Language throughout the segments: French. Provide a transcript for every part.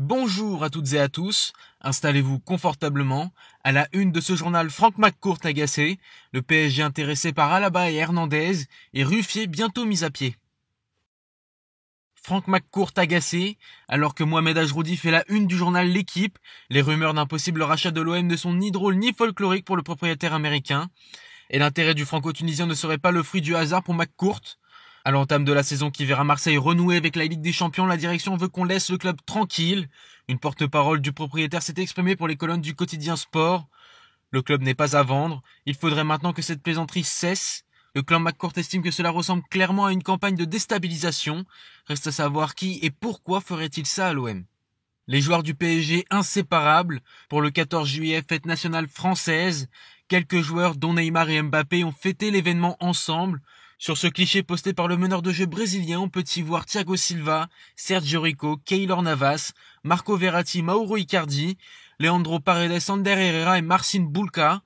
Bonjour à toutes et à tous, installez-vous confortablement. À la une de ce journal, Frank McCourt agacé, le PSG intéressé par Alaba et Hernandez, et Ruffier bientôt mis à pied. Frank McCourt agacé, alors que Mohamed Ajroudi fait la une du journal L'équipe, les rumeurs d'un possible rachat de l'OM ne sont ni drôles ni folkloriques pour le propriétaire américain, et l'intérêt du franco-tunisien ne serait pas le fruit du hasard pour McCourt. À l'entame de la saison qui verra Marseille renouer avec la Ligue des Champions, la direction veut qu'on laisse le club tranquille. Une porte-parole du propriétaire s'est exprimée pour les colonnes du quotidien Sport. Le club n'est pas à vendre. Il faudrait maintenant que cette plaisanterie cesse. Le clan McCourt estime que cela ressemble clairement à une campagne de déstabilisation. Reste à savoir qui et pourquoi ferait-il ça à l'OM. Les joueurs du PSG inséparables. Pour le 14 juillet, fête nationale française. Quelques joueurs, dont Neymar et Mbappé, ont fêté l'événement ensemble. Sur ce cliché posté par le meneur de jeu brésilien, on peut y voir Thiago Silva, Sergio Rico, Keylor Navas, Marco Verratti, Mauro Icardi, Leandro Paredes, Ander Herrera et Marcin Bulka.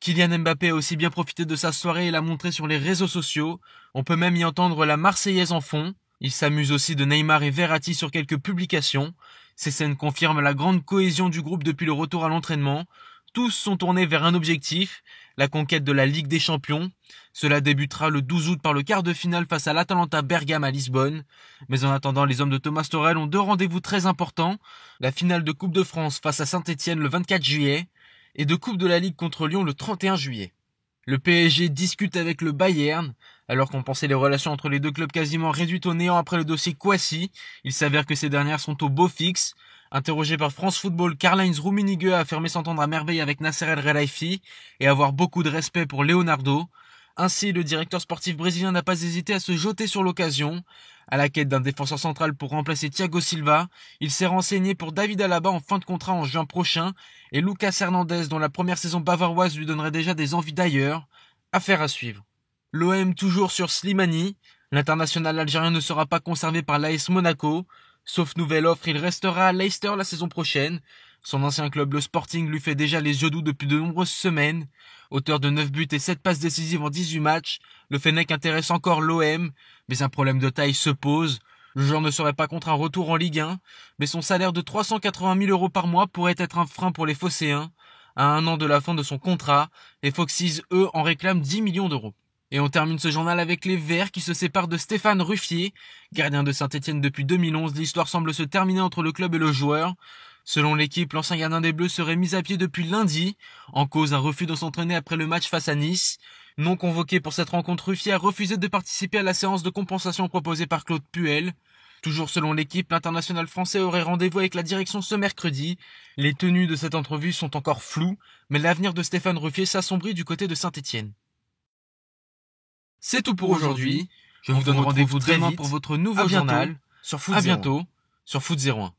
Kylian Mbappé a aussi bien profité de sa soirée et l'a montré sur les réseaux sociaux. On peut même y entendre la Marseillaise en fond. Il s'amuse aussi de Neymar et Verratti sur quelques publications. Ces scènes confirment la grande cohésion du groupe depuis le retour à l'entraînement. Tous sont tournés vers un objectif, la conquête de la Ligue des Champions. Cela débutera le 12 août par le quart de finale face à l'Atalanta Bergame à Lisbonne. Mais en attendant, les hommes de Thomas Tuchel ont deux rendez-vous très importants. La finale de Coupe de France face à Saint-Etienne le 24 juillet et de Coupe de la Ligue contre Lyon le 31 juillet. Le PSG discute avec le Bayern. Alors qu'on pensait les relations entre les deux clubs quasiment réduites au néant après le dossier Kouassi, il s'avère que ces dernières sont au beau fixe. Interrogé par France Football, Karl-Heinz Rummenigge a affirmé s'entendre à merveille avec Nasser El Khelaifi et avoir beaucoup de respect pour Leonardo. Ainsi, le directeur sportif brésilien n'a pas hésité à se jeter sur l'occasion. À la quête d'un défenseur central pour remplacer Thiago Silva, il s'est renseigné pour David Alaba en fin de contrat en juin prochain et Lucas Hernandez dont la première saison bavaroise lui donnerait déjà des envies d'ailleurs. Affaire à suivre. L'OM toujours sur Slimani. L'international algérien ne sera pas conservé par l'AS Monaco. Sauf nouvelle offre, il restera à Leicester la saison prochaine. Son ancien club, le Sporting, lui fait déjà les yeux doux depuis de nombreuses semaines. Auteur de 9 buts et 7 passes décisives en 18 matchs, le Fennec intéresse encore l'OM, mais un problème de taille se pose. Le joueur ne serait pas contre un retour en Ligue 1, mais son salaire de 380 000 € par mois pourrait être un frein pour les Phocéens. À un an de la fin de son contrat, les Foxes, eux, en réclament 10 millions d'euros. Et on termine ce journal avec les Verts qui se séparent de Stéphane Ruffier. Gardien de Saint-Etienne depuis 2011, l'histoire semble se terminer entre le club et le joueur. Selon l'équipe, l'ancien gardien des Bleus serait mis à pied depuis lundi, en cause un refus de s'entraîner après le match face à Nice. Non convoqué pour cette rencontre, Ruffier a refusé de participer à la séance de compensation proposée par Claude Puel. Toujours selon l'équipe, l'international français aurait rendez-vous avec la direction ce mercredi. Les tenues de cette entrevue sont encore floues, mais l'avenir de Stéphane Ruffier s'assombrit du côté de Saint-Etienne. C'est tout pour aujourd'hui. Je vous donne rendez-vous demain pour votre nouveau journal. À bientôt sur Foot 01.